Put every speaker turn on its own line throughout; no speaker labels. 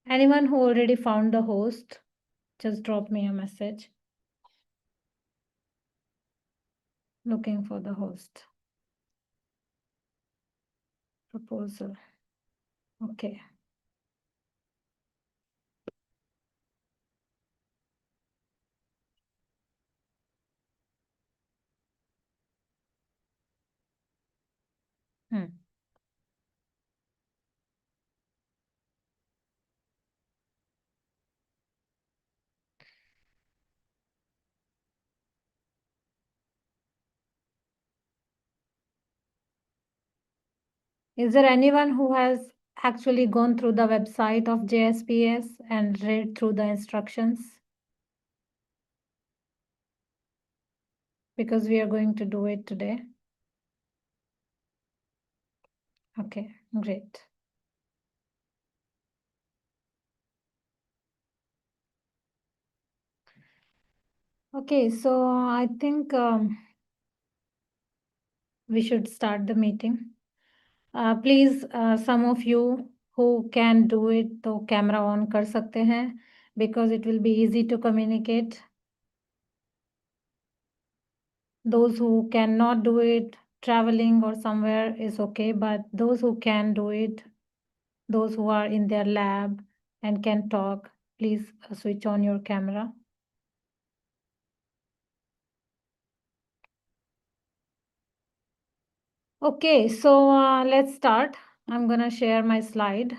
Anyone who already found the host, just drop me a message. Looking for the host. Proposal. Okay. Is there anyone who has actually gone through the website of JSPS and read through the instructions? Because we are going to do it today. Okay, great. Okay, so I think we should start the meeting. Please, some of you who can do it, तो camera on कर सकते हैं, because it will be easy to communicate. Those who cannot do it, traveling or somewhere is okay, but those who can do it, those who are in their lab and can talk, please switch on your camera. Okay, so let's start. I'm gonna share my slide.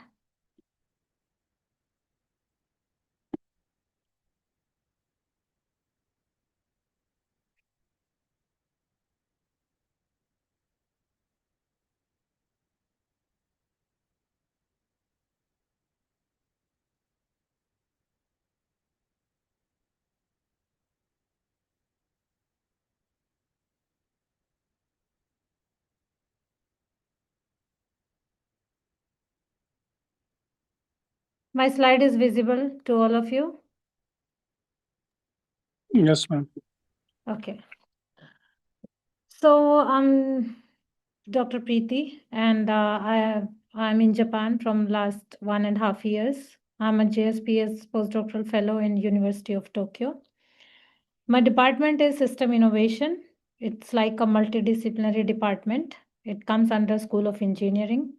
My slide is visible to all of you.
Yes, ma'am.
Okay. So I'm Dr. Preeti, and I'm in Japan from last 1.5 years. I'm a JSPS postdoctoral fellow in University of Tokyo. My department is system innovation. It's like a multidisciplinary department. It comes under School of Engineering.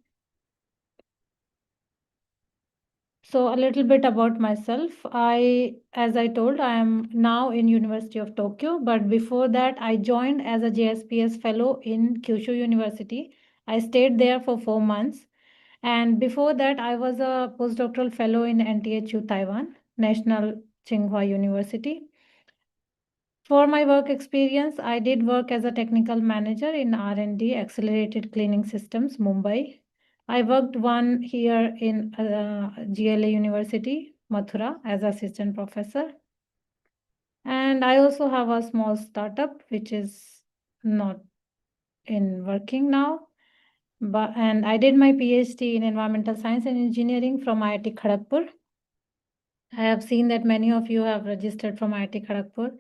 So a little bit about myself. As I told, I am now in University of Tokyo, but before that I joined as a JSPS fellow in Kyushu University. I stayed there for 4 months. And before that, I was a postdoctoral fellow in NTHU Taiwan, National Tsinghua University. For my work experience, I did work as a technical manager in R&D Accelerated Cleaning Systems, Mumbai. I worked 1 year in GLA University, Mathura, as assistant professor. And I also have a small startup, which is not in working now. And I did my PhD in environmental science and engineering from IIT Kharagpur. I have seen that many of you have registered from IIT Kharagpur.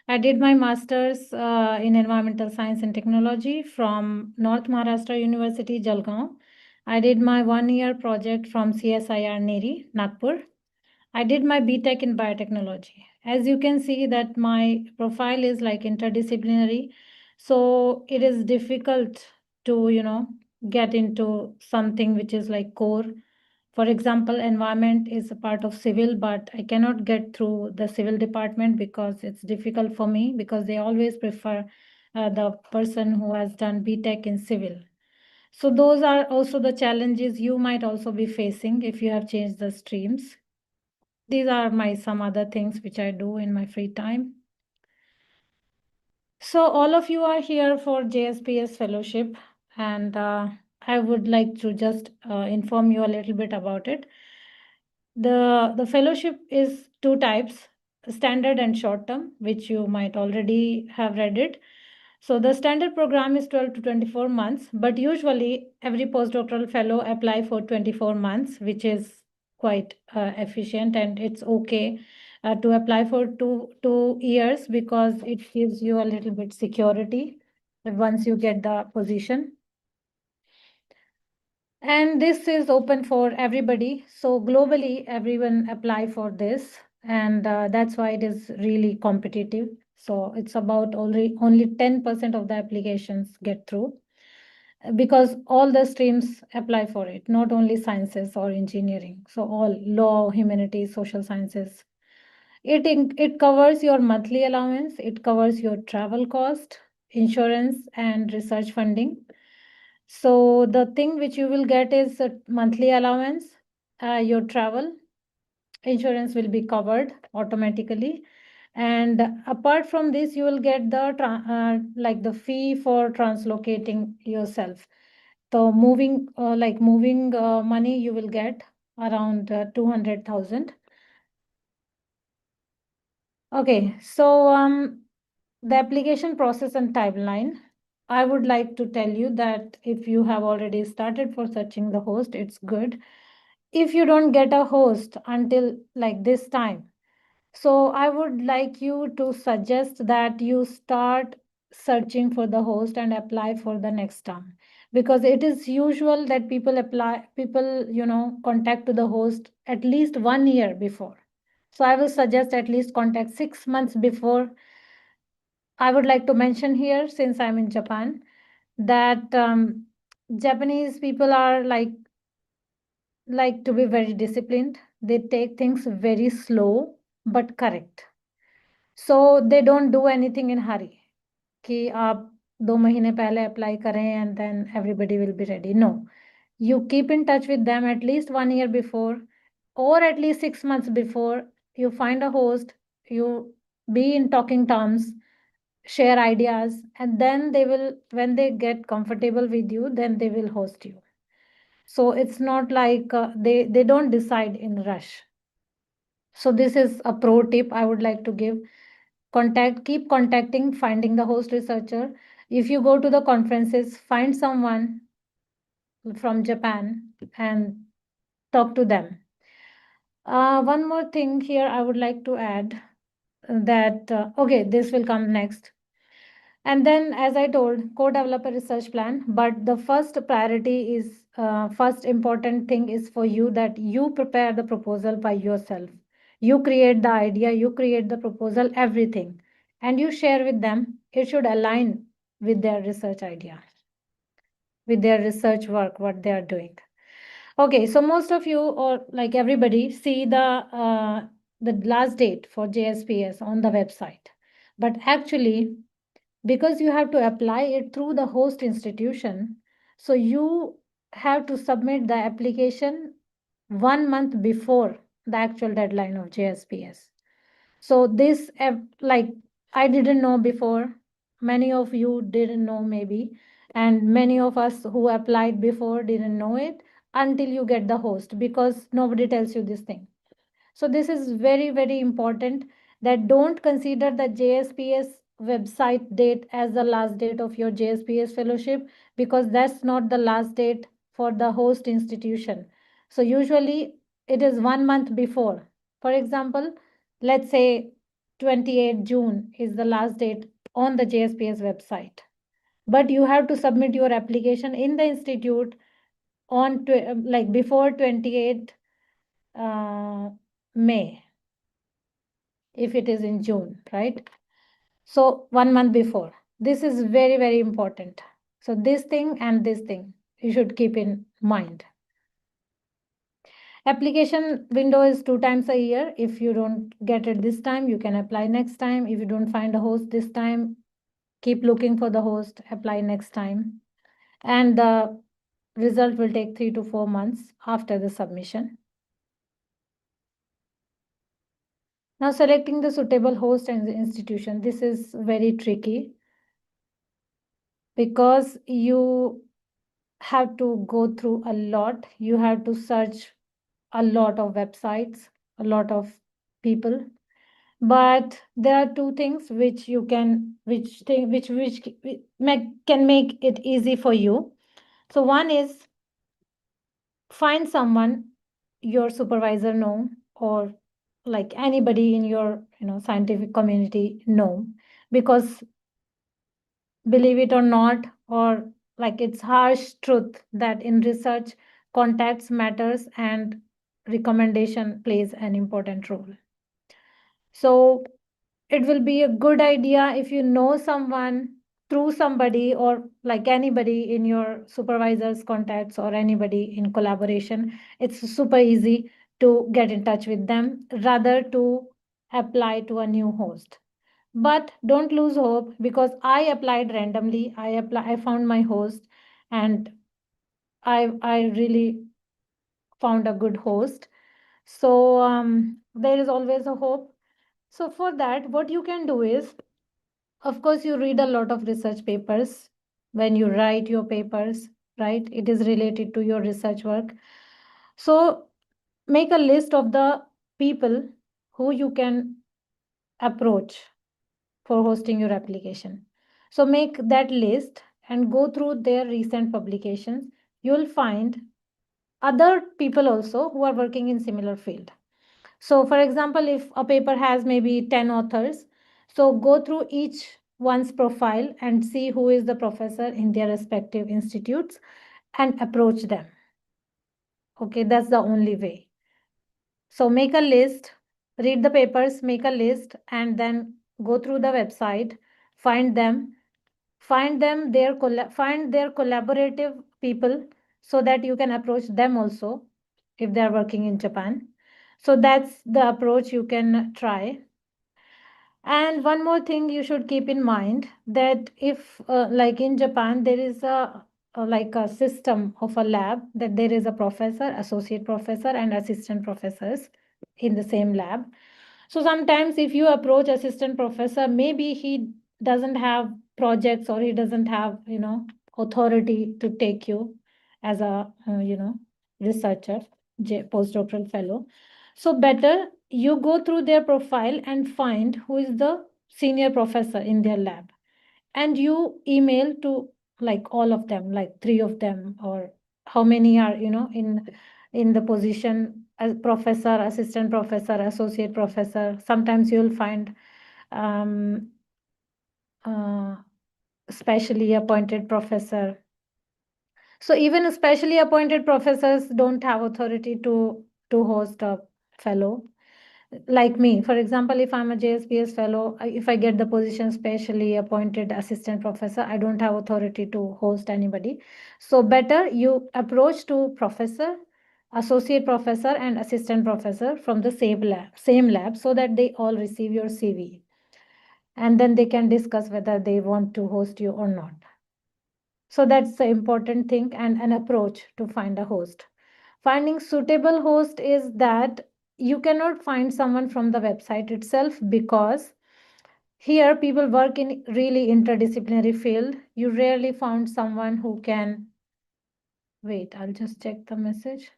I did my master's in environmental science and technology from North Maharashtra University, Jalgaon. I did my 1-year project from CSIR Neri, Nagpur. I did my BTech in biotechnology. As you can see that my profile is like interdisciplinary. So it is difficult to, get into something which is like core. For example, environment is a part of civil, but I cannot get through the civil department because it's difficult for me because they always prefer the person who has done BTech in civil. So those are also the challenges you might also be facing if you have changed the streams. These are my some other things which I do in my free time. So all of you are here for JSPS fellowship, and I would like to just inform you a little bit about it. The fellowship is 2 types, standard and short term, which you might already have read it. So the standard program is 12 to 24 months, but usually every postdoctoral fellow apply for 24 months, which is quite efficient, and it's okay to apply for two years because it gives you a little bit security once you get the position. And this is open for everybody. So globally, everyone apply for this, and that's why it is really competitive. So it's about only 10% of the applications get through, because all the streams apply for it, not only sciences or engineering. So all law, humanities, social sciences. It covers your monthly allowance, it covers your travel cost, insurance, and research funding. So the thing which you will get is a monthly allowance, your travel, insurance will be covered automatically. And apart from this, you will get the like the fee for translocating yourself. So moving money you will get around 200,000. Okay, so the application process and timeline. I would like to tell you that if you have already started for searching the host, it's good. If you don't get a host until like this time, so I would like you to suggest that you start searching for the host and apply for the next term, because it is usual that people contact to the host at least 1 year before. So I will suggest at least contact 6 months before. I would like to mention here, since I'm in Japan, that Japanese people are like to be very disciplined. They take things very slow but correct. So they don't do anything in hurry. कि आप 2 महीने पहले apply करें and then everybody will be ready. No, you keep in touch with them at least 1 year before, or at least 6 months before. You find a host, you be in talking terms, share ideas, and then they will, when they get comfortable with you, then they will host you. So it's not like they don't decide in rush. So this is a pro tip I would like to give. Keep contacting, finding the host researcher. If you go to the conferences, find someone from Japan and talk to them. One more thing here I would like to add, that okay, this will come next. And then, as I told, co-develop a research plan. But the first priority is, first important thing is for you that you prepare the proposal by yourself. You create the idea, you create the proposal, everything, and you share with them. It should align with their research idea, with their research work, what they are doing. Okay, so most of you, or like everybody, see the last date for JSPS on the website. But actually, because you have to apply it through the host institution, so you have to submit the application 1 month before the actual deadline of JSPS. So this, like, I didn't know before, many of you didn't know maybe, and many of us who applied before didn't know it until you get the host, because nobody tells you this thing. So this is very, very important, that don't consider the JSPS website date as the last date of your JSPS fellowship, because that's not the last date for the host institution. So usually it is 1 month before. For example, let's say 28 June is the last date on the JSPS website. But you have to submit your application in the institute on like before 28 May, if it is in June, right? So 1 month before. This is very, very important. So this thing and this thing you should keep in mind. Application window is 2 times a year. If you don't get it this time, you can apply next time. If you don't find a host this time, keep looking for the host, apply next time. And the result will take 3 to 4 months after the submission. Now, selecting the suitable host and the institution. This is very tricky, because you have to go through a lot. You have to search a lot of websites, a lot of people. But there are two things which you can, can make it easy for you. So one is, find someone your supervisor know, or like anybody in your scientific community know, because believe it or not, or like it's harsh truth, that in research contacts matters, and recommendation plays an important role. So it will be a good idea if you know someone through somebody, or like anybody in your supervisor's contacts or anybody in collaboration. It's super easy to get in touch with them rather to apply to a new host. But don't lose hope, because I applied randomly. I found my host, and I really found a good host. So there is always a hope. So for that, what you can do is, of course, you read a lot of research papers when you write your papers, right? It is related to your research work. So make a list of the people who you can approach for hosting your application. So make that list and go through their recent publications. You'll find other people also who are working in similar field. So for example, if a paper has maybe 10 authors, so go through each one's profile and see who is the professor in their respective institutes and approach them. Okay, that's the only way. So make a list, read the papers, make a list, and then go through the website, find them, find their collaborative people, so that you can approach them also if they are working in Japan. So that's the approach you can try. And one more thing you should keep in mind, that if like in Japan there is like a system of a lab, that there is a professor, associate professor, and assistant professors in the same lab. So sometimes if you approach assistant professor, maybe he doesn't have projects, or he doesn't have, authority to take you as a, researcher, postdoctoral fellow. So better you go through their profile and find who is the senior professor in their lab, and you email to like all of them, like three of them, or how many are, in the position as professor, assistant professor, associate professor. Sometimes you'll find um, uh, specially appointed professor. So even specially appointed professors don't have authority to host a fellow. Like me, for example, if I'm a JSPS fellow, if I get the position specially appointed assistant professor, I don't have authority to host anybody. So better you approach to professor, associate professor, and assistant professor from the same lab, so that they all receive your CV, and then they can discuss whether they want to host you or not. So that's the important thing, and an approach to find a host. Finding suitable host is that you cannot find someone from the website itself, because here people work in really interdisciplinary field. You rarely found someone who can, wait, I'll just check the message.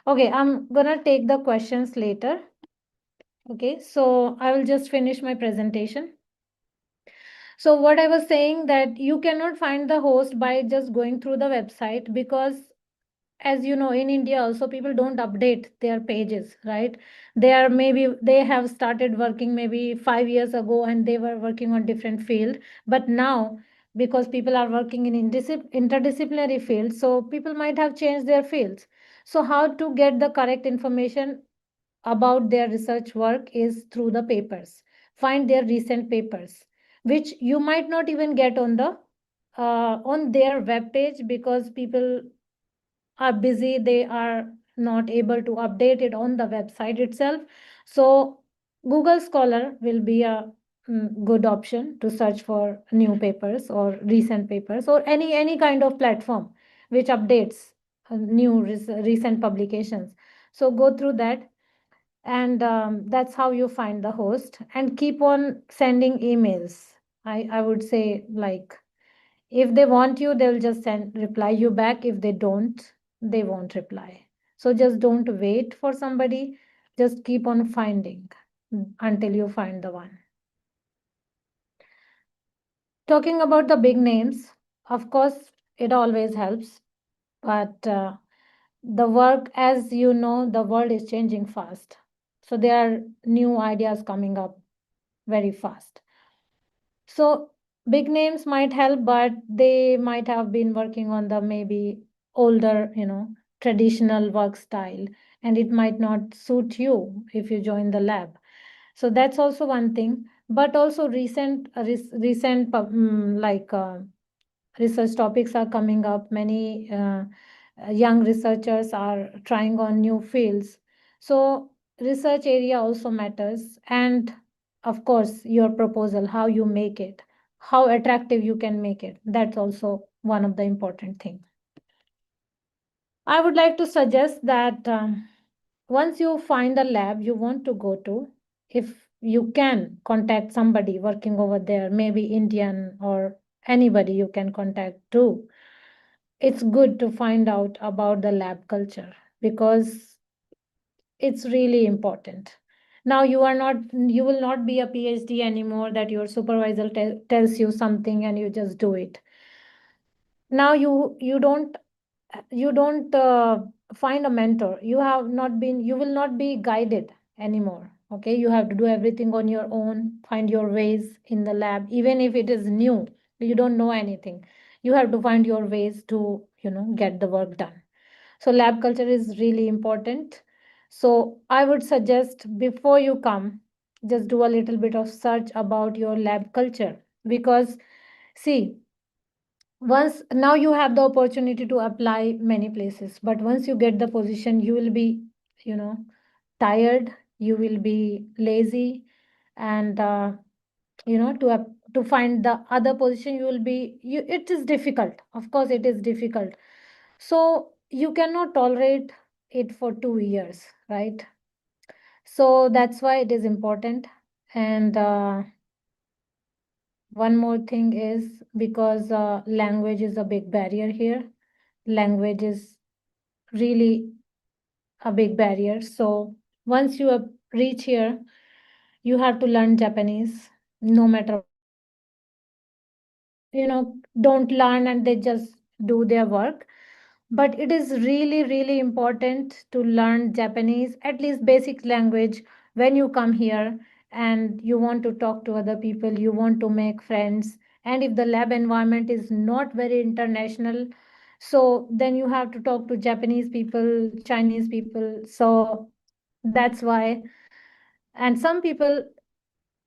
Okay, I'm gonna take the questions later. Okay, so I will just finish my presentation. So what I was saying, that you cannot find the host by just going through the website, because as you know, in India also people don't update their pages, right? They have started working maybe 5 years ago, and they were working on different field. But now, because people are working in interdisciplinary fields, so people might have changed their fields. So how to get the correct information about their research work is through the papers. Find their recent papers, which you might not even get on their web page, because people are busy. They are not able to update it on the website itself. So Google Scholar will be a good option to search for new papers or recent papers, or any kind of platform which updates recent publications. So go through that, and that's how you find the host, and keep on sending emails. I would say, like, if they want you, they'll just reply you back. If they don't, they won't reply. So just don't wait for somebody. Just keep on finding until you find the one. Talking about the big names, of course, it always helps. But the work, as you know, the world is changing fast. So there are new ideas coming up very fast. So Big names might help, but they might have been working on the maybe older, traditional work style, and it might not suit you if you join the lab. So that's also one thing. But also research topics are coming up. Many young researchers are trying on new fields. So research area also matters, and of course your proposal, how you make it, how attractive you can make it, that's also one of the important things. I would like to suggest that once you find a lab you want to go to, if you can contact somebody working over there, maybe Indian or anybody you can contact too, it's good to find out about the lab culture, because it's really important. Now you will not be a PhD anymore that your supervisor tells you something and you just do it. Now you don't find a mentor. You will not be guided anymore. Okay, you have to do everything on your own, find your ways in the lab, even if it is new, you don't know anything, you have to find your ways to get the work done. So lab culture is really important. So I would suggest, before you come, just do a little bit of search about your lab culture, because see, once now you have the opportunity to apply many places, but once you get the position you will be you know tired, you will be lazy, and to find the other position you will be it is difficult, of course it is difficult. So you cannot tolerate it for 2 years, right? So that's why it is important. And one more thing is, because language is a big barrier here. Language is really a big barrier. So once you reach here, you have to learn Japanese, no matter what. Don't learn and they just do their work. But it is really, really important to learn Japanese, at least basic language, when you come here and you want to talk to other people, you want to make friends. And if the lab environment is not very international, so then you have to talk to Japanese people, Chinese people. So that's why. And some people,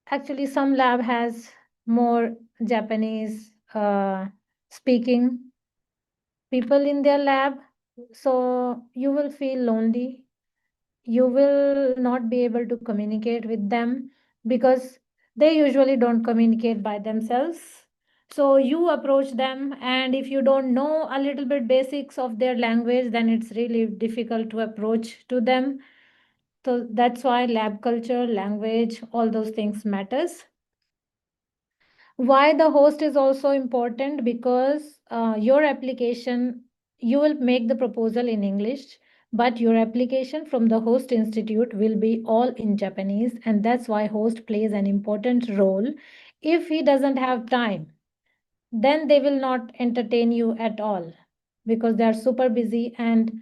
actually, some lab has more Japanese speaking people in their lab. So you will feel lonely. You will not be able to communicate with them, because they usually don't communicate by themselves. So you approach them, and if you don't know a little bit basics of their language, then it's really difficult to approach to them. So that's why lab culture, language, all those things matters. Why the host is also important, because your application, you will make the proposal in English, but your application from the host institute will be all in Japanese, and that's why host plays an important role. If he doesn't have time, then they will not entertain you at all, because they are super busy. And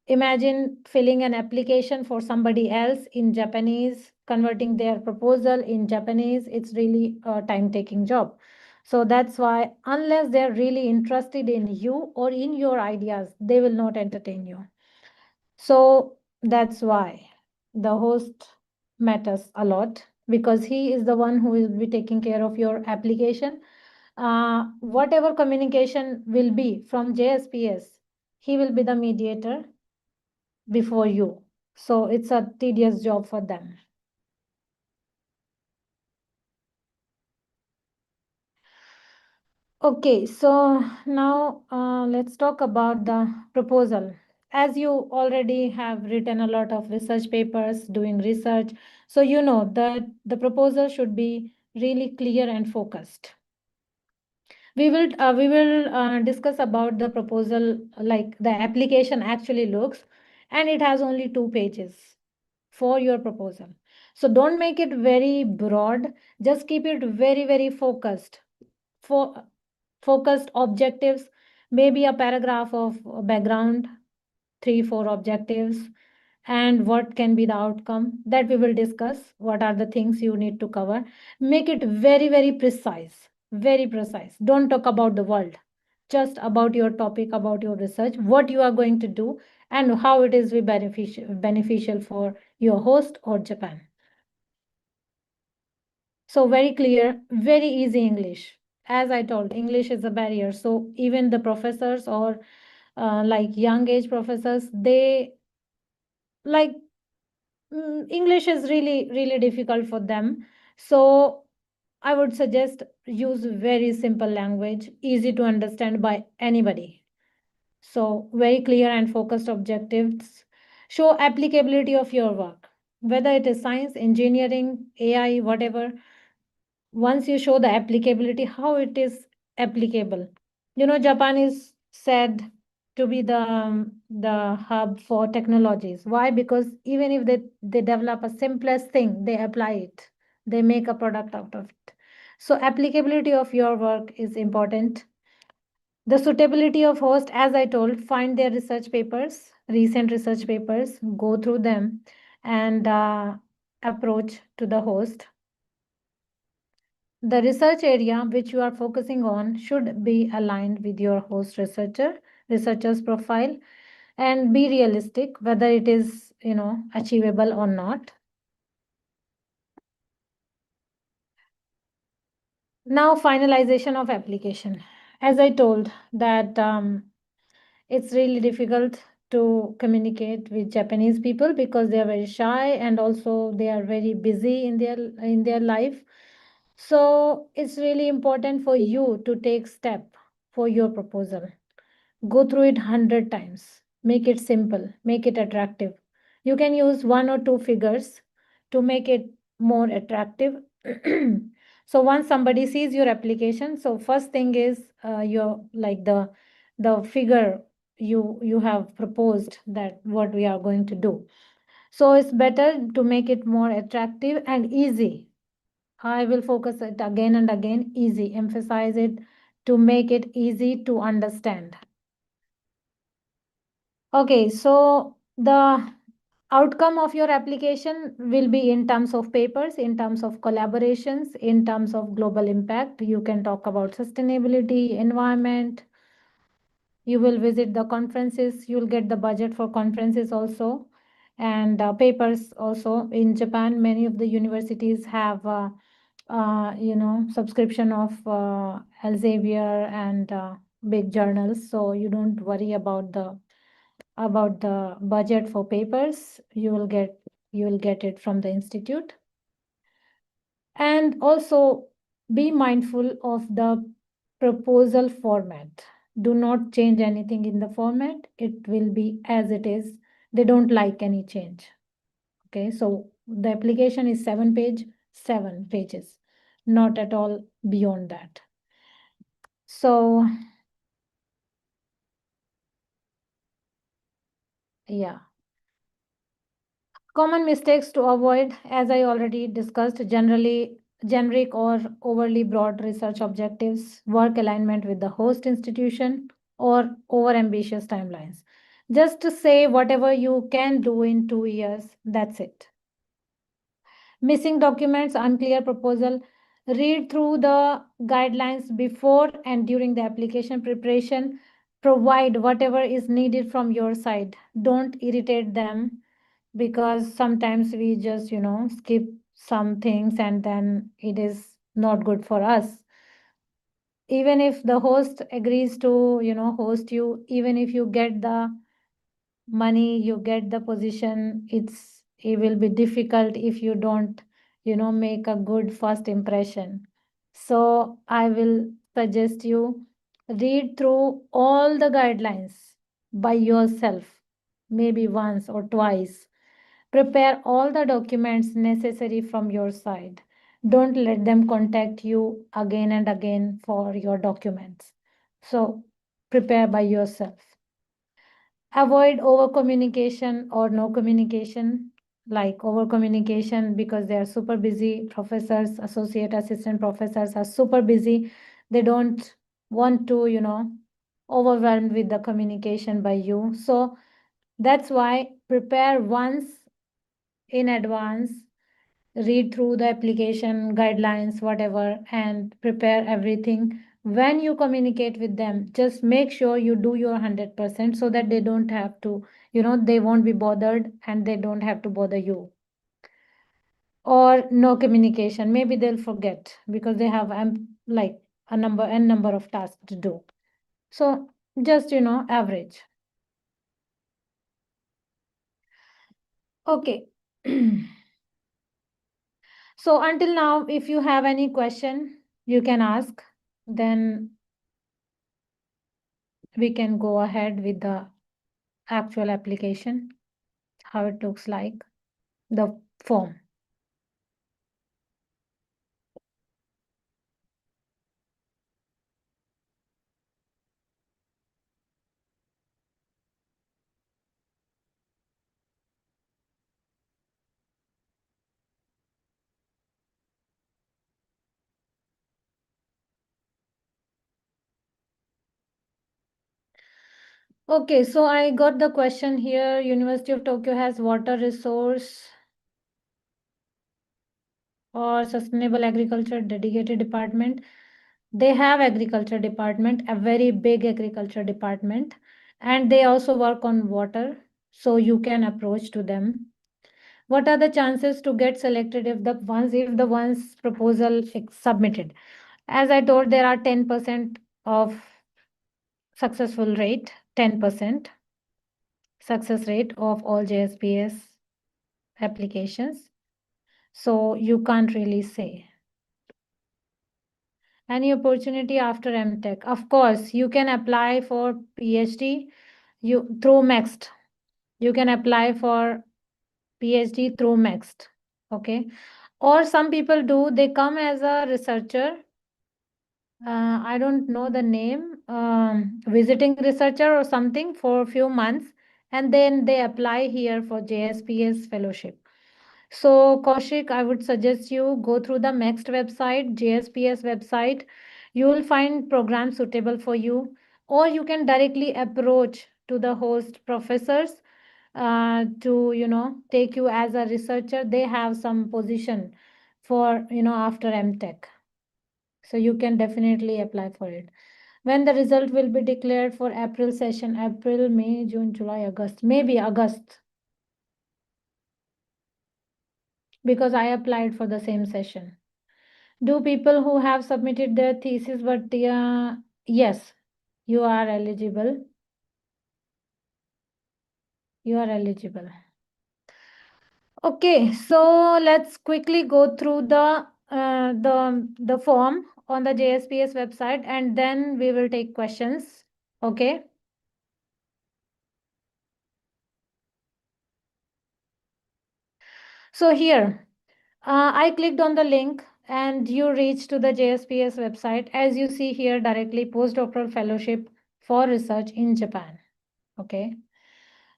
imagine filling an application for somebody else in Japanese, converting their proposal in Japanese. It's really a time-taking job. So that's why, unless they're really interested in you or in your ideas, they will not entertain you. So that's why the host matters a lot, because he is the one who will be taking care of your application. Whatever communication will be from JSPS, he will be the mediator before you. So it's a tedious job for them. Okay, so now let's talk about the proposal. As you already have written a lot of research papers, doing research, so you know that the proposal should be really clear and focused. We will discuss about the proposal, like the application actually looks, and it has only 2 pages for your proposal. So don't make it very broad. Just keep it very, very focused. For focused objectives, maybe a paragraph of background, 3, 4 objectives, and what can be the outcome that we will discuss. What are the things you need to cover? Make it very, very precise. Very precise. Don't talk about the world, just about your topic, about your research, what you are going to do, and how it is beneficial for your host or Japan. So very clear, very easy English. As I told, English is a barrier. So even the professors or like young age professors, they like English is really, really difficult for them. So I would suggest use very simple language, easy to understand by anybody. So very clear and focused objectives. Show applicability of your work, whether it is science, engineering, AI, whatever. Once you show the applicability, how it is applicable. Japan is said to be the hub for technologies. Why? Because even if they develop a simplest thing, they apply it, they make a product out of it. So applicability of your work is important. The suitability of host, as I told, find their research papers, recent research papers, go through them, and approach to the host. The research area which you are focusing on should be aligned with your host researcher's profile, and be realistic whether it is achievable or not. Now finalization of application. As I told that it's really difficult to communicate with Japanese people because they are very shy and also they are very busy in their life. So it's really important for you to take step for your proposal. Go through it 100 times. Make it simple, make it attractive. You can use one or two figures to make it more attractive. So once somebody sees your application, so first thing is your like the figure you have proposed that what we are going to do. So it's better to make it more attractive and easy. I will focus it again and again, easy, emphasize it to make it easy to understand. Okay, so the outcome of your application will be in terms of papers, in terms of collaborations, in terms of global impact. You can talk about sustainability, environment. You will visit the conferences. You'll get the budget for conferences also, and papers also. In Japan, many of the universities have, subscription of Elsevier and big journals. So you don't worry about the budget for papers. You will get it from the institute. And also be mindful of the proposal format. Do not change anything in the format. It will be as it is. They don't like any change. Okay, so the application is 7 pages, not at all beyond that. So yeah. Common mistakes to avoid, as I already discussed, generally generic or overly broad research objectives, work alignment with the host institution, or over ambitious timelines. Just to say whatever you can do in 2 years, that's it. Missing documents, unclear proposal. Read through the guidelines before and during the application preparation. Provide whatever is needed from your side. Don't irritate them, because sometimes we just skip some things and then it is not good for us. Even if the host agrees to host you, even if you get the money, you get the position, it will be difficult if you don't make a good first impression. So I will suggest you read through all the guidelines by yourself, maybe once or twice. Prepare all the documents necessary from your side. Don't let them contact you again and again for your documents. So prepare by yourself. Avoid over communication or no communication. Like over communication, because they are super busy. Professors, associate assistant professors are super busy. They don't want to overwhelmed with the communication by you. So that's why prepare once in advance. read through the application guidelines, whatever, and prepare everything. When you communicate with them, just make sure you do your 100% so that they don't have to, they won't be bothered and they don't have to bother you. Or no communication, maybe they'll forget because they have like a number of tasks to do. So just, average. Okay. So until now, if you have any question, you can ask. Then we can go ahead with the actual application, how it looks like, the form. Okay, so I got the question here. University of Tokyo has water resource or sustainable agriculture dedicated department. They have agriculture department, a very big agriculture department, and they also work on water, so you can approach to them. What are the chances to get selected if the ones proposal submitted? As I told, there are 10% of successful rate, 10% success rate of all JSPS applications. So you can't really say. Any opportunity after MTech? Of course, you can apply for PhD through MEXT. You can apply for PhD through MEXT. Okay. Or some people do, they come as a researcher. I don't know the name, visiting researcher or something for a few months, and then they apply here for JSPS fellowship. So Kaushik, I would suggest you go through the MEXT website, JSPS website. You will find programs suitable for you, or you can directly approach to the host professors to, take you as a researcher. They have some position for, after MTech. So you can definitely apply for it. When the result will be declared for April session, April, May, June, July, August, maybe August, because I applied for the same session. Do people who have submitted their thesis, but yes, you are eligible. You are eligible. Okay, so let's quickly go through the form on the JSPS website, and then we will take questions. Okay. So here, I clicked on the link and you reach to the JSPS website. As you see here, directly postdoctoral fellowship for research in Japan. Okay.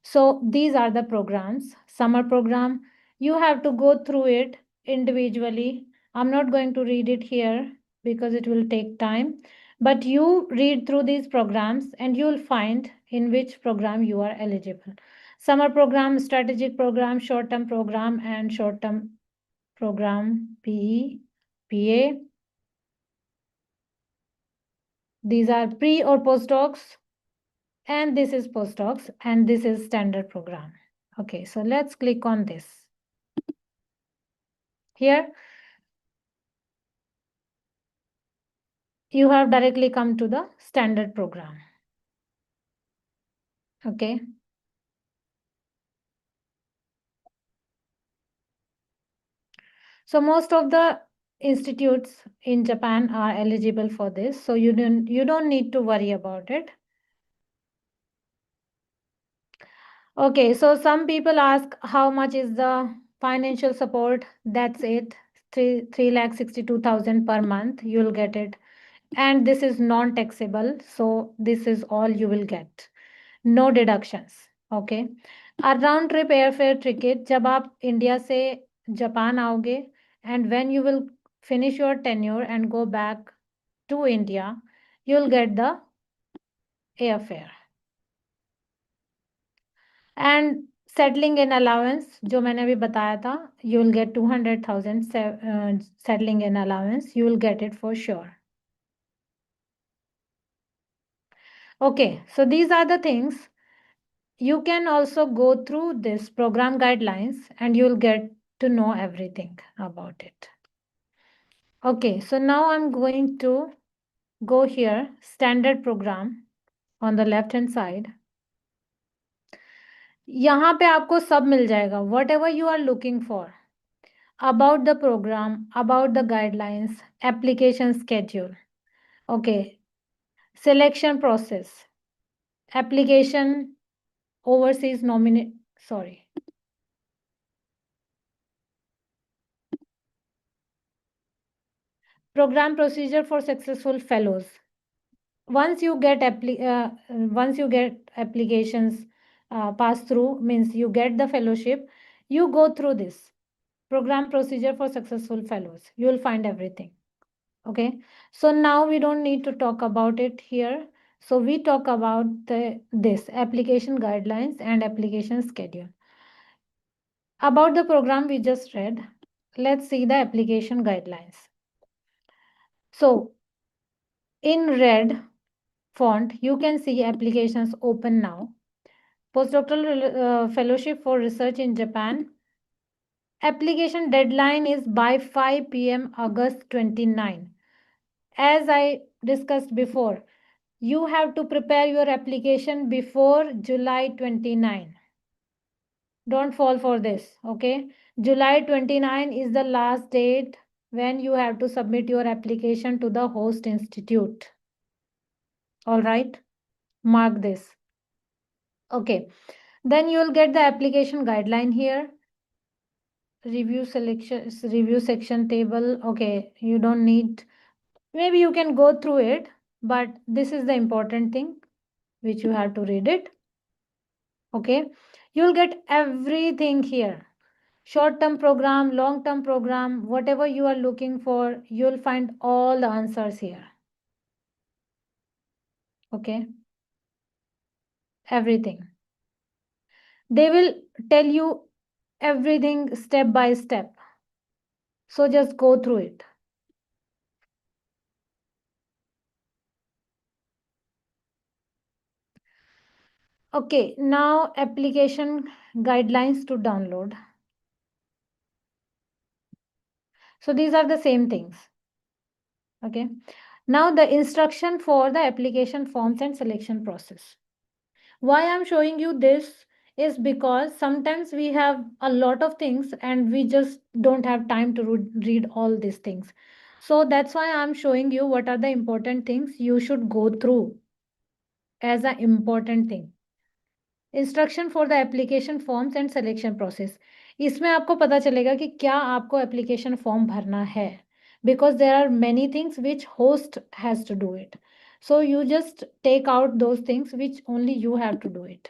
So these are the programs. Summer program, you have to go through it individually. I'm not going to read it here because it will take time. But you read through these programs and you'll find in which program you are eligible. Summer program, strategic program, short-term program, and short-term program PE, PA. These are pre or postdocs, and this is postdocs, and this is standard program. Okay, so let's click on this. Here, you have directly come to the standard program. Okay. So most of the institutes in Japan are eligible for this. So you don't need to worry about it. Okay, so some people ask how much is the financial support? That's it. 3,62,000 per month. You'll get it. And this is non-taxable. So this is all you will get. No deductions. Okay. A round trip airfare ticket जब आप India से Japan आओगे and when you will finish your tenure and go back to India, you'll get the airfare. And settling in allowance जो मैंने अभी बताया था, you will get 200,000 settling in allowance, you will get it for sure. Okay, so these are the things. You can also go through this program guidelines and you will get to know everything about it. Okay, so now I'm going to go here, standard program on the left hand side. यहाँ पे आपको सब मिल जाएगा, whatever you are looking for about the program, about the guidelines, application schedule. Okay, selection process, application, overseas nominate, sorry. Program procedure for successful fellows. Once you get applications pass through, means you get the fellowship, you go through this program procedure for successful fellows. You will find everything. Okay, so now we don't need to talk about it here. So we talk about this application guidelines and application schedule. About the program we just read, let's see the application guidelines. So in red font, you can see applications open now. Postdoctoral fellowship for research in Japan. Application deadline is by 5 p.m. August 29. As I discussed before, you have to prepare your application before July 29. Don't fall for this, okay? July 29 is the last date when you have to submit your application to the host institute. All right, mark this. Okay, then you will get the application guideline here. Review section table. Okay, you don't need, maybe you can go through it, but this is the important thing which you have to read it. Okay, you'll get everything here. Short-term program, long-term program, whatever you are looking for, you'll find all the answers here. Okay, everything. They will tell you everything step by step. So just go through it. Okay, now application guidelines to download. So these are the same things. Okay, now the instruction for the application forms and selection process. Why I'm showing you this is because sometimes we have a lot of things and we just don't have time to read all these things. So that's why I'm showing you what are the important things you should go through as an important thing. Instruction for the application forms and selection process, इसमें आपको पता चलेगा कि क्या आपको application form भरना है, because there are many things which host has to do it. So you just take out those things which only you have to do it.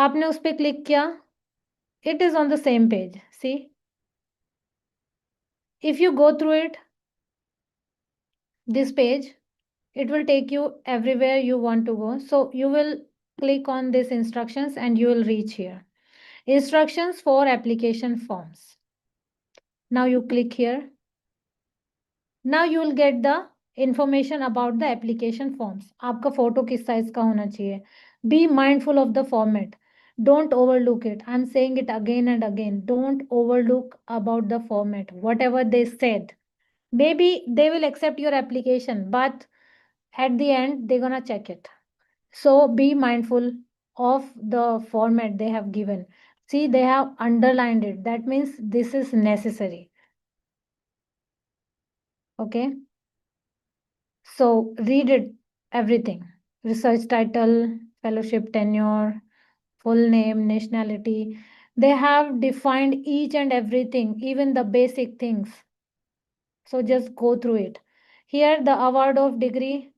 आपने उस पर क्लिक किया, it is on the same page. See, if you go through it, this page, it will take you everywhere you want to go. So you will click on these instructions and you will reach here. Instructions for application forms. Now you click here. Now you will get the information about the application forms. आपका photo किस size का होना चाहिए. Be mindful of the format. Don't overlook it. I'm saying it again and again. Don't overlook about the format. Whatever they said, maybe they will accept your application, but at the end they're gonna check it. So be mindful of the format they have given. See, they have underlined it. That means this is necessary. Okay, so read it, everything. Research title, fellowship tenure, full name, nationality. They have defined each and everything, even the basic things. So just go through it. Here the award of degree.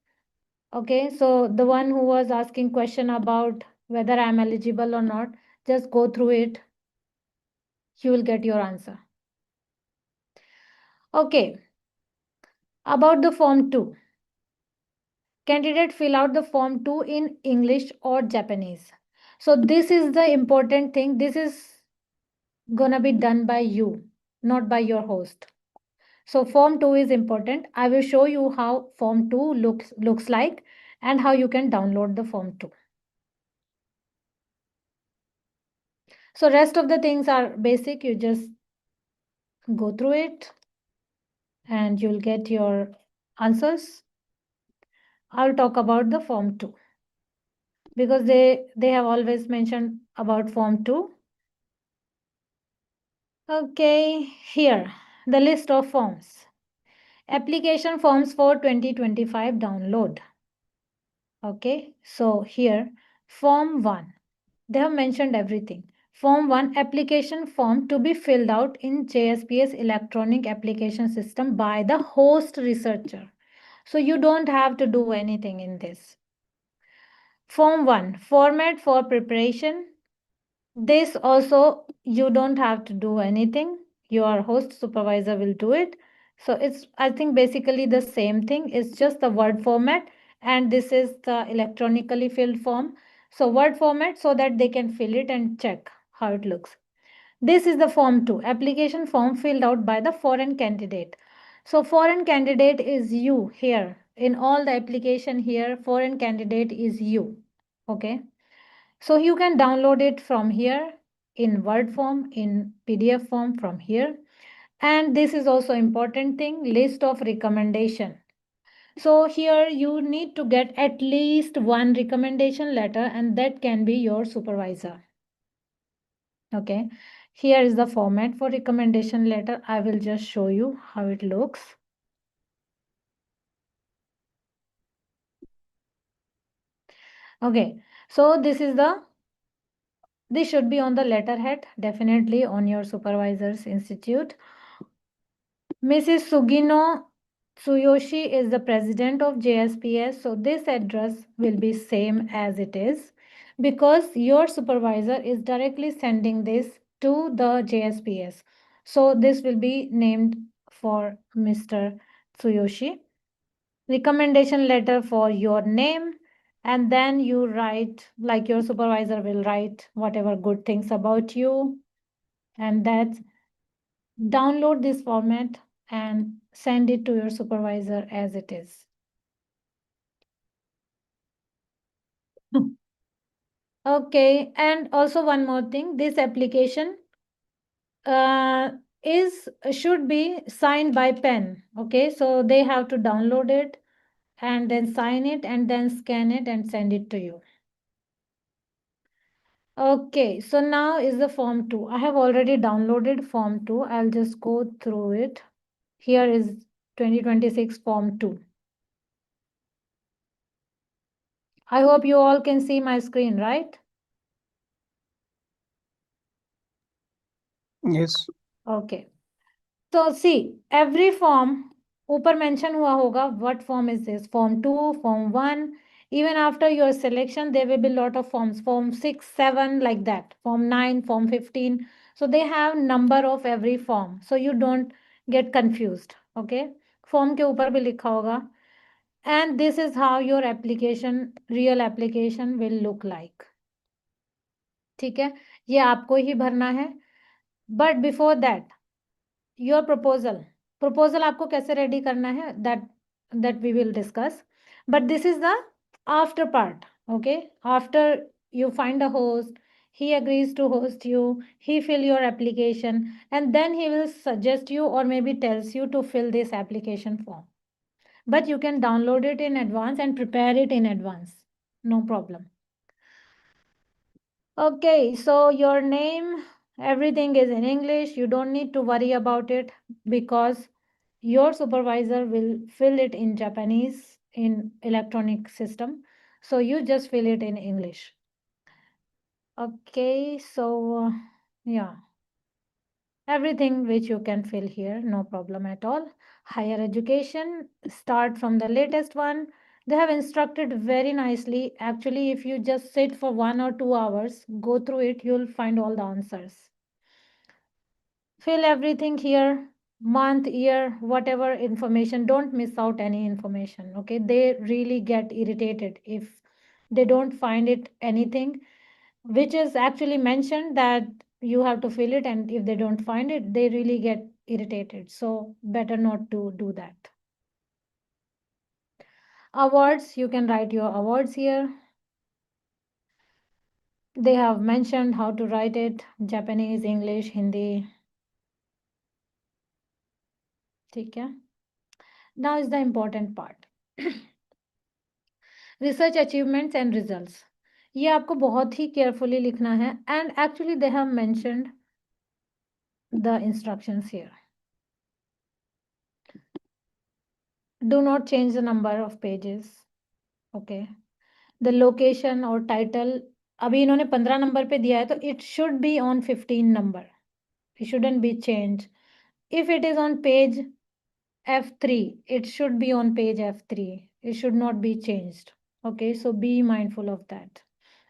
Okay, so the one who was asking question about whether I'm eligible or not, just go through it. You will get your answer. Okay, about the form 2. Candidate fill out the form 2 in English or Japanese. So this is the important thing. This is gonna be done by you, not by your host. So form 2 is important. I will show you how form 2 looks like and how you can download the form 2. So rest of the things are basic. You just go through it and you'll get your answers. I'll talk about the form 2 because they have always mentioned about form 2. Okay, here the list of forms. Application forms for 2025 download. Okay, so here form 1. They have mentioned everything. Form 1, application form to be filled out in JSPS electronic application system by the host researcher. So you don't have to do anything in this. Form 1, format for preparation. This also you don't have to do anything. Your host supervisor will do it. So it's, I think, basically the same thing. It's just the word format, and this is the electronically filled form. So word format so that they can fill it and check how it looks. This is the form 2, application form filled out by the foreign candidate. So foreign candidate is you here. In all the application here, foreign candidate is you. Okay. So you can download it from here in Word form, in PDF form from here. And this is also important thing, list of recommendation. So here you need to get at least one recommendation letter, and that can be your supervisor. Okay, here is the format for recommendation letter. I will just show you how it looks. Okay, so this should be on the letterhead, definitely on your supervisor's institute. Mrs. Sugino Tsuyoshi is the president of JSPS, so this address will be same as it is because your supervisor is directly sending this to the JSPS. So this will be named for Mr. Tsuyoshi. Recommendation letter for your name, and then you write, like your supervisor will write whatever good things about you, and that's download this format and send it to your supervisor as it is. Okay, and also one more thing, this application is should be signed by pen. Okay, so they have to download it and then sign it and then scan it and send it to you. Okay, so now is the form 2. I have already downloaded form 2. I'll just go through it. Here is 2026 form 2. I hope you all can see my screen, right?
Yes.
Okay. So see, every form ऊपर mention हुआ होगा what form is this, form 2, form 1. Even after your selection there will be lot of forms, form 6, 7, like that, form 9, form 15. So they have number of every form, so you don't get confused. Okay, form के ऊपर भी लिखा होगा. And this is how your application, real application will look like. ठीक है, ये आपको ही भरना है. But before that, your proposal आपको कैसे रेडी करना है, that we will discuss. But this is the after part. Okay, after you find a host, he agrees to host you, he fill your application, and then he will suggest you or maybe tells you to fill this application form. But you can download it in advance and prepare it in advance, no problem. Okay, so your name, everything is in English. You don't need to worry about it because your supervisor will fill it in Japanese in electronic system. So you just fill it in English. Okay, so yeah, everything which you can fill here, no problem at all. Higher education, start from the latest one. They have instructed very nicely. Actually, if you just sit for 1 or 2 hours, go through it, you'll find all the answers. Fill everything here, month, year, whatever information. Don't miss out any information. Okay, they really get irritated if they don't find it anything. which is actually mentioned that you have to fill it, and if they don't find it, they really get irritated. So better not to do that. Awards, you can write your awards here. They have mentioned how to write it: Japanese, English, Hindi. Okay. Now is the important part. Research achievements and results. ये आपको बहुत ही carefully लिखना है, and actually they have mentioned the instructions here. Do not change the number of pages. Okay. The location or title, अभी इन्होंने 15 number पे दिया है, तो it should be on 15 number. It shouldn't be changed. If it is on page F3, it should be on page F3. It should not be changed. Okay, so be mindful of that.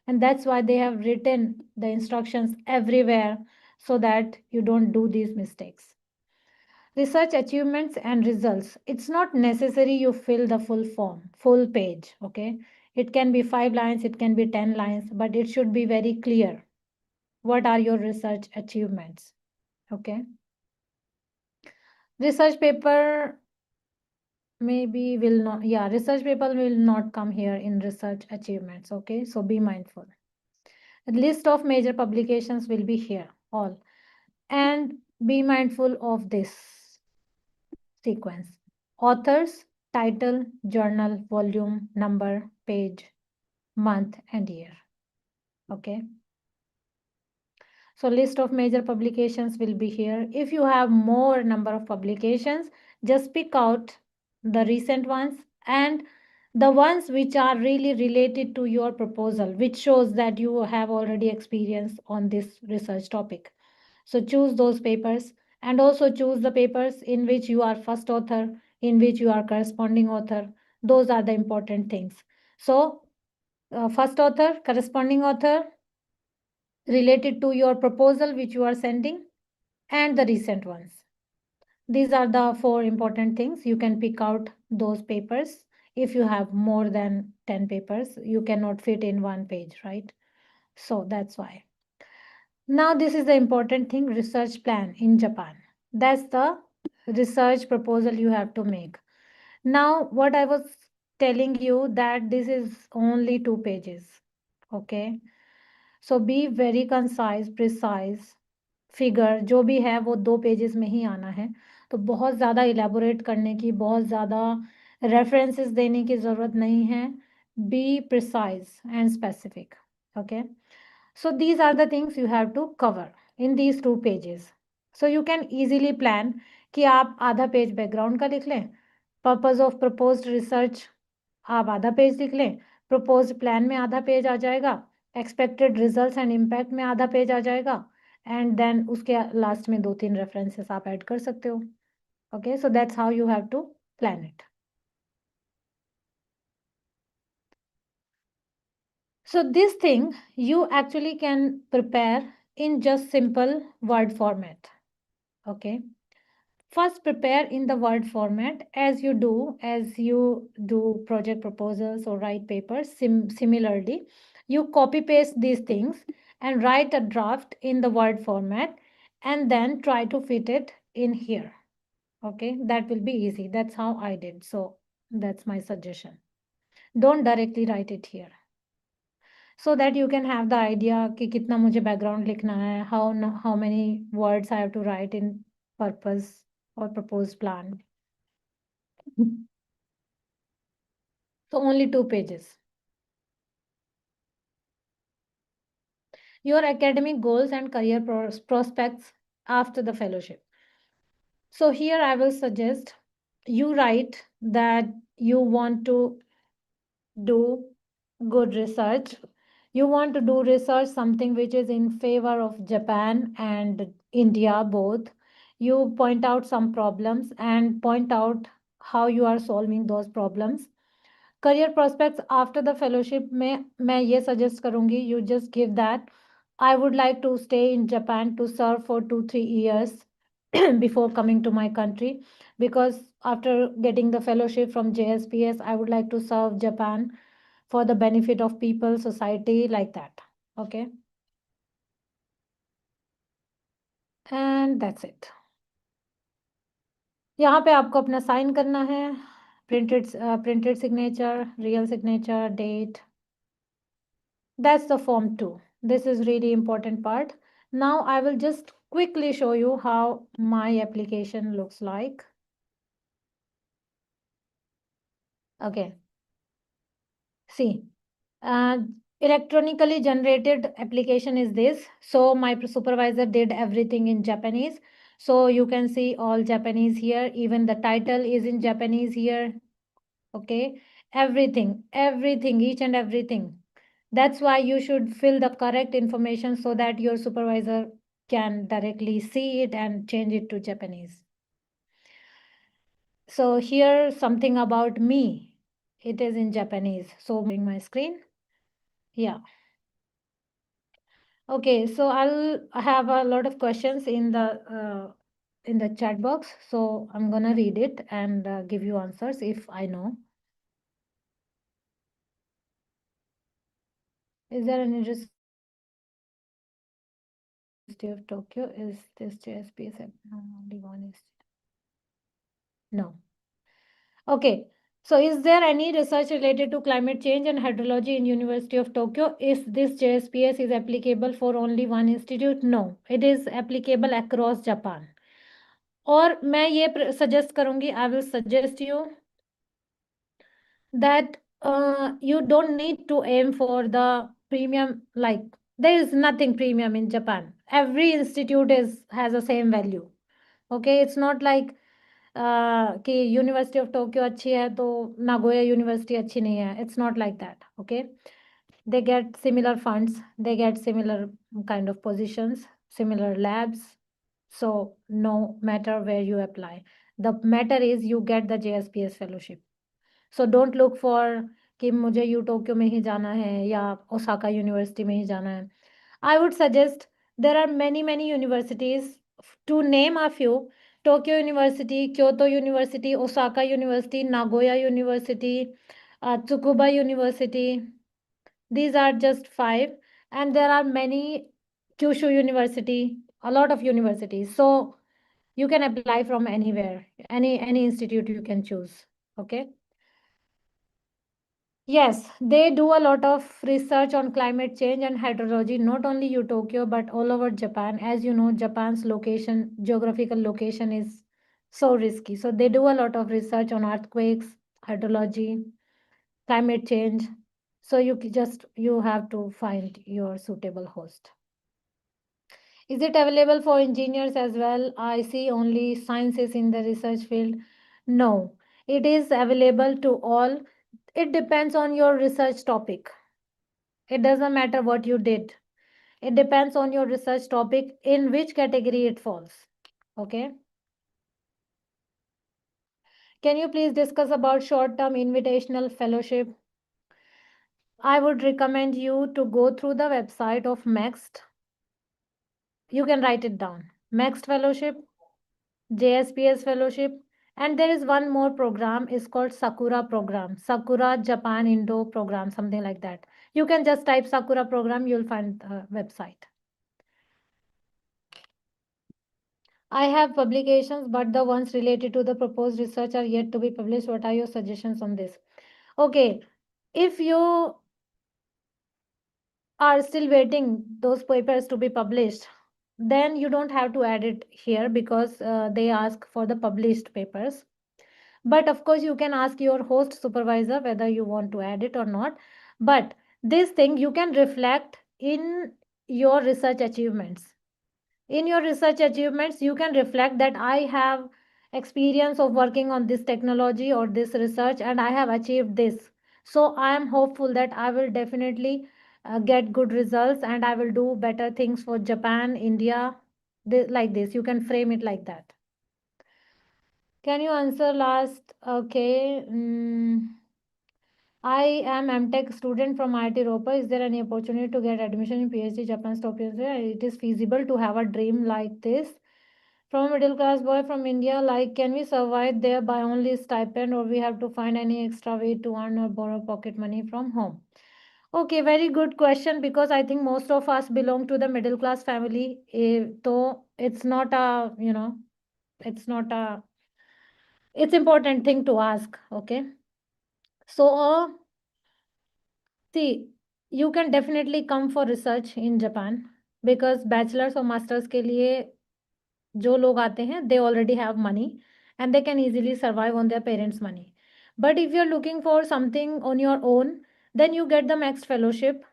And that's why they have written the instructions everywhere, so that you don't do these mistakes. Research achievements and results. It's not necessary you fill the full form, full page. Okay, it can be 5 lines, it can be 10 lines, but it should be very clear. What are your research achievements? Okay. Research paper maybe will not, yeah, research paper will not come here in research achievements. Okay, so be mindful. A list of major publications will be here, all. And be mindful of this sequence: authors, title, journal, volume, number, page, month, and year. Okay. So list of major publications will be here. If you have more number of publications, just pick out the recent ones and the ones which are really related to your proposal, which shows that you have already experience on this research topic. So choose those papers, and also choose the papers in which you are first author, in which you are corresponding author. Those are the important things. So first author, corresponding author, related to your proposal which you are sending, and the recent ones. These are the 4 important things. You can pick out those papers. If you have more than 10 papers, you cannot fit in one page, right? So that's why. Now this is the important thing: research plan in Japan. That's the research proposal you have to make. Now what I was telling you, that this is only 2 pages. Okay. So be very concise, precise. Figure जो भी है वो 2 pages में ही आना है, तो बहुत ज़्यादा इलेबोरेट करने की, बहुत ज़्यादा रेफरेंसेस देने की ज़रूरत नहीं है. Be precise and specific. Okay, so these are the things you have to cover in these 2 pages. So you can easily plan कि आप आधा पेज बैकग्राउंड का लिख लें, पर्पज ऑफ प्रपोज्ड रिसर्च आप आधा पेज लिख लें, प्रपोज्ड प्लान में आधा पेज आ जाएगा, एक्सपेक्टेड रिजल्ट्स एंड इम्पैक्ट में आधा पेज आ जाएगा, एंड देन उसके लास्ट में 2-3 रेफरेंसेस आप ऐड कर सकते हो. Okay, so that's how you have to plan it. So this thing you actually can prepare in just simple word format. Okay, first prepare in the word format as you do project proposals or write papers. Similarly, you copy paste these things and write a draft in the word format, and then try to fit it in here. Okay, that will be easy. That's how I did. So that's my suggestion. Don't directly write it here, so that you can have the idea कि कितना मुझे background लिखना है, how many words I have to write in purpose or proposed plan. So only 2 pages. Your academic goals and career prospects after the fellowship. So here I will suggest you write that you want to do good research. You want to do research something which is in favor of Japan and India both. You point out some problems and point out how you are solving those problems. Career prospects after the fellowship में मैं ये suggest करूँगी, you just give that I would like to stay in Japan to serve for 2-3 years before coming to my country, because after getting the fellowship from JSPS I would like to serve Japan for the benefit of people, society, like that. Okay. And that's it. यहाँ पे आपको अपना sign करना है, printed signature, real signature, date. That's the form 2. This is really important part. Now I will just quickly show you how my application looks like. Okay. See, uh, electronically generated application is this. So my supervisor did everything in Japanese. So you can see all Japanese here. Even the title is in Japanese here. Okay. Everything, each and everything. That's why you should fill the correct information so that your supervisor can directly see it and change it to Japanese. So here something about me. It is in Japanese. So bring my screen. Yeah. Okay, so I have a lot of questions in the chat box. So I'm gonna read it and give you answers if I know. Is there any University of Tokyo? Is this JSPS only one is? No. Okay. So is there any research related to climate change and hydrology in University of Tokyo? Is this JSPS is applicable for only one institute? No. It is applicable across Japan. और मैं ये suggest करूँगी, I will suggest you that you don't need to aim for the premium. Like, there is nothing premium in Japan. Every institute has the same value. Okay, it's not like कि university of Tokyo अच्छी है तो Nagoya university अच्छी नहीं है. It's not like that. Okay, they get similar funds, they get similar kind of positions, similar labs. So no matter where you apply, the matter is you get the JSPS fellowship. So don't look for कि मुझे you Tokyo में ही जाना है या Osaka university में ही जाना है. I would suggest there are many universities. To name a few: Tokyo University, Kyoto University, Osaka University, Nagoya University, Tsukuba University. These are just 5, and there are many. Kyushu University, a lot of universities. So you can apply from anywhere, any institute you can choose. Okay. Yes, they do a lot of research on climate change and hydrology, not only in Tokyo, but all over Japan. As you know, Japan's geographical location is so risky. So they do a lot of research on earthquakes, hydrology, climate change. So you have to find your suitable host. Is it available for engineers as well? I see only sciences in the research field. No, it is available to all. It depends on your research topic. It doesn't matter what you did. It depends on your research topic, in which category it falls. Okay. Can you please discuss about short-term invitational fellowship? I would recommend you to go through the website of MEXT. You can write it down. MEXT fellowship, JSPS fellowship, and there is one more program. Is called Sakura program. Sakura Japan Indo program, something like that. You can just type Sakura program. You'll find the website. I have publications, but the ones related to the proposed research are yet to be published. What are your suggestions on this? Okay, if you are still waiting those papers to be published, then you don't have to add it here because they ask for the published papers. But of course, you can ask your host supervisor whether you want to add it or not. But this thing you can reflect in your research achievements. In your research achievements, you can reflect that I have experience of working on this technology or this research and I have achieved this. So I am hopeful that I will definitely get good results and I will do better things for Japan, India, like this. You can frame it like that. Can you answer last? Okay. I am MTech student from IIT Roper. Is there any opportunity to get admission in PhD Japan's top university? It is feasible to have a dream like this. From a middle class boy from India, like, can we survive there by only stipend, or we have to find any extra way to earn or borrow pocket money from home? Okay, very good question, because I think most of us belong to the middle class family. Though it's not a, it's not a, it's important thing to ask. Okay. So, see, you can definitely come for research in Japan, because bachelor's or master's के लिए जो लोग आते हैं, they already have money and they can easily survive on their parents' money. But if you're looking for something on your own, then you get the max fellowship,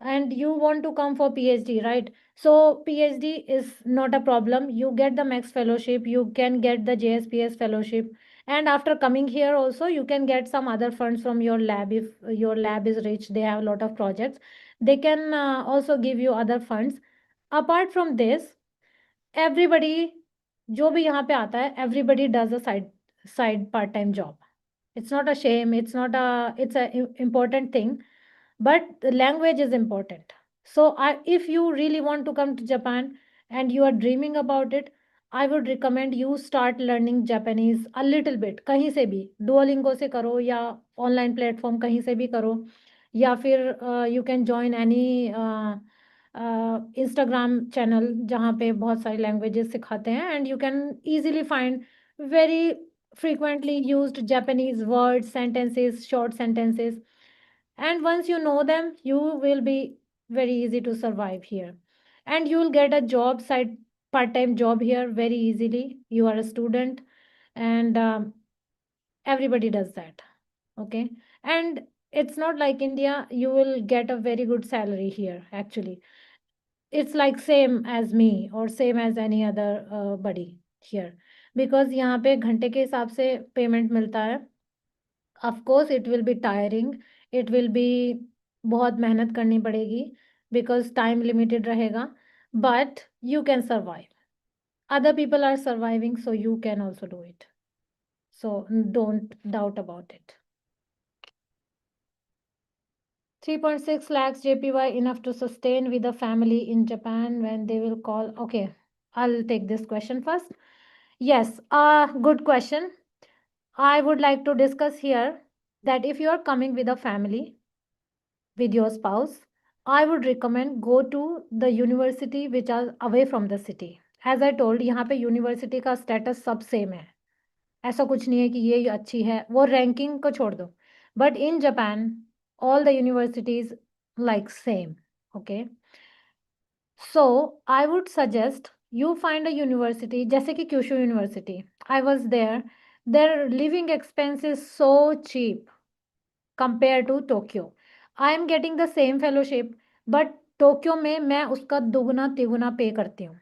and you want to come for PhD, right? So PhD is not a problem. You get the max fellowship, you can get the JSPS fellowship, and after coming here also you can get some other funds from your lab. If your lab is rich, they have a lot of projects, they can also give you other funds. Apart from this, everybody जो भी यहाँ पे आता है, everybody does a side part time job. It's not a shame, it's not a, it's a important thing, but the language is important. So if you really want to come to Japan and you are dreaming about it, I would recommend you start learning Japanese a little bit. कहीं से भी Duolingo से करो, या online platform कहीं से भी करो, या फिर you can join any Instagram channel जहाँ पे बहुत सारी languages सिखाते हैं, and you can easily find very frequently used Japanese words, sentences, short sentences, and once you know them, you will be very easy to survive here, and you will get a job, side part-time job here very easily. You are a student, and everybody does that. Okay. And it's not like India, you will get a very good salary here. Actually, it's like same as me or same as any other buddy here, because यहाँ पे घंटे के हिसाब से payment मिलता है. Of course it will be tiring, it will be, बहुत मेहनत करनी पड़ेगी, because time limited रहेगा, but you can survive. Other people are surviving, so you can also do it. So don't doubt about it. 3.6 lakhs JPY enough to sustain with a family in Japan when they will call? Okay, I'll take this question first. Yes, good question. I would like to discuss here that if you are coming with a family, with your spouse, I would recommend go to the university which are away from the city. As I told, यहाँ पे university का status सब same है. ऐसा कुछ नहीं है कि ये अच्छी है, वो रैंकिंग को छोड़ दो. But in Japan all the universities like same. Okay, so I would suggest you find a university जैसे कि Kyushu university. I was there. Their living expense is so cheap compared to Tokyo. I am getting the same fellowship, but Tokyo में मैं उसका दुगना तिगुना पे करती हूँ.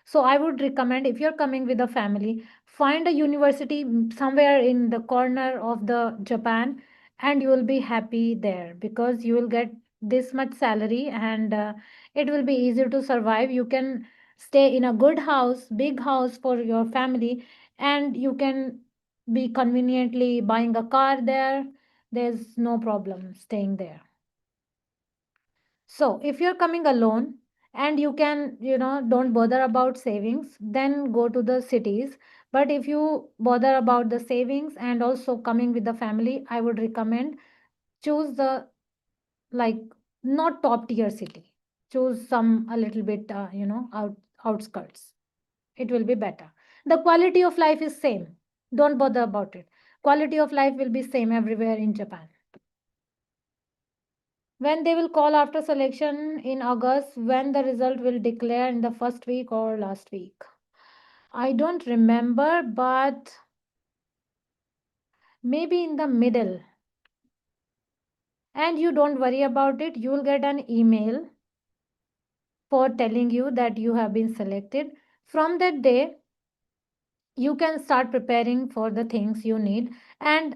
So I would recommend, if you're coming with a family, find a university somewhere in the corner of the Japan, and you will be happy there, because you will get this much salary, and it will be easier to survive. You can stay in a good house, big house for your family, and you can be conveniently buying a car there. There's no problem staying there. So if you're coming alone and you can, don't bother about savings, then go to the cities. But if you bother about the savings and also coming with the family, I would recommend choose the, like, not top tier city. Choose some a little bit, outskirts. It will be better. The quality of life is same. Don't bother about it. Quality of life will be same everywhere in Japan. When they will call after selection in August, when the result will declare, in the first week or last week? I don't remember, but maybe in the middle. And you don't worry about it. You will get an email for telling you that you have been selected. From that day, you can start preparing for the things you need. And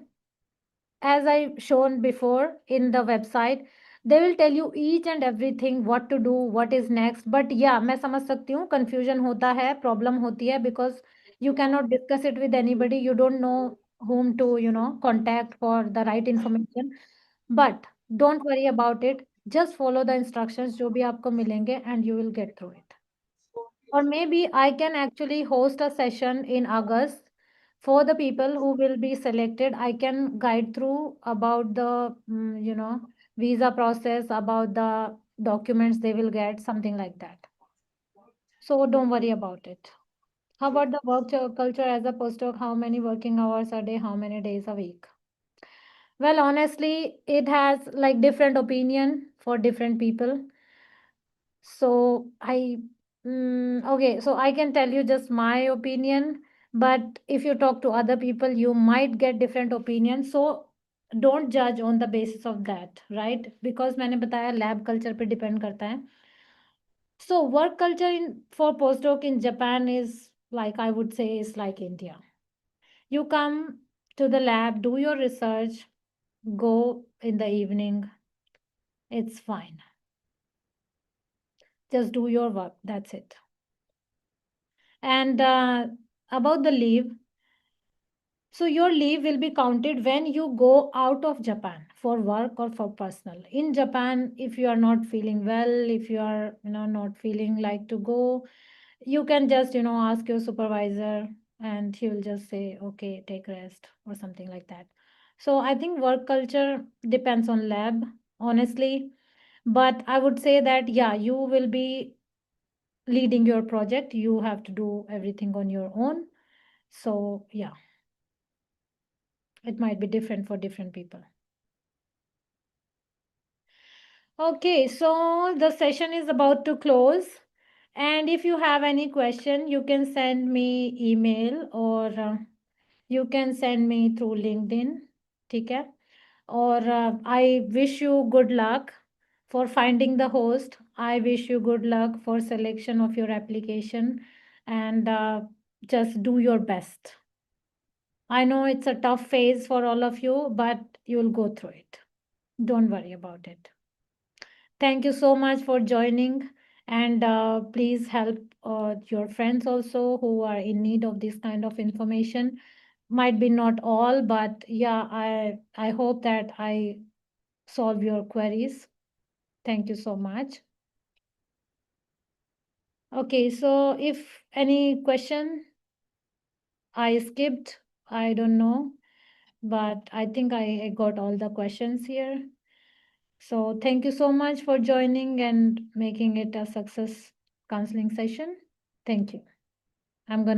as I shown before in the website, they will tell you each and everything, what to do, what is next. But yeah, मैं समझ सकती हूँ, confusion होता है, problem होती है, because you cannot discuss it with anybody. You don't know whom to, contact for the right information. But don't worry about it. Just follow the instructions जो भी आपको मिलेंगे, and you will get through it. Or maybe I can actually host a session in August For the people who will be selected, I can guide through about the visa process, about the documents they will get, something like that. So don't worry about it. How about the culture as a postdoc? How many working hours a day? How many days a week? Well, honestly, it has like different opinion for different people. So okay, so I can tell you just my opinion, but if you talk to other people, you might get different opinions. So don't judge on the basis of that, right? Because मैंने बताया lab culture पे depend करता है. So work culture in for postdoc in Japan is like, I would say, is like India. You come to the lab, do your research, go in the evening. It's fine. Just do your work. That's it. And about the leave, so your leave will be counted when you go out of Japan for work or for personal. In Japan, if you are not feeling well, if you are not feeling like to go, you can just ask your supervisor, and he will just say, okay, take rest or something like that. So I think work culture depends on lab, honestly. But I would say that, yeah, you will be leading your project. You have to do everything on your own. So yeah, it might be different for different people. Okay, so the session is about to close. And if you have any question, you can send me email, or you can send me through LinkedIn. Okay? Or I wish you good luck for finding the host. I wish you good luck for selection of your application, and just do your best. I know it's a tough phase for all of you, but you'll go through it. Don't worry about it. Thank you so much for joining, and please help your friends also who are in need of this kind of information. Might be not all, but yeah, I hope that I solve your queries. Thank you so much. Okay, so if any question I skipped, I don't know, but I think I got all the questions here. So thank you so much for joining and making it a success counseling session. Thank you. I'm gonna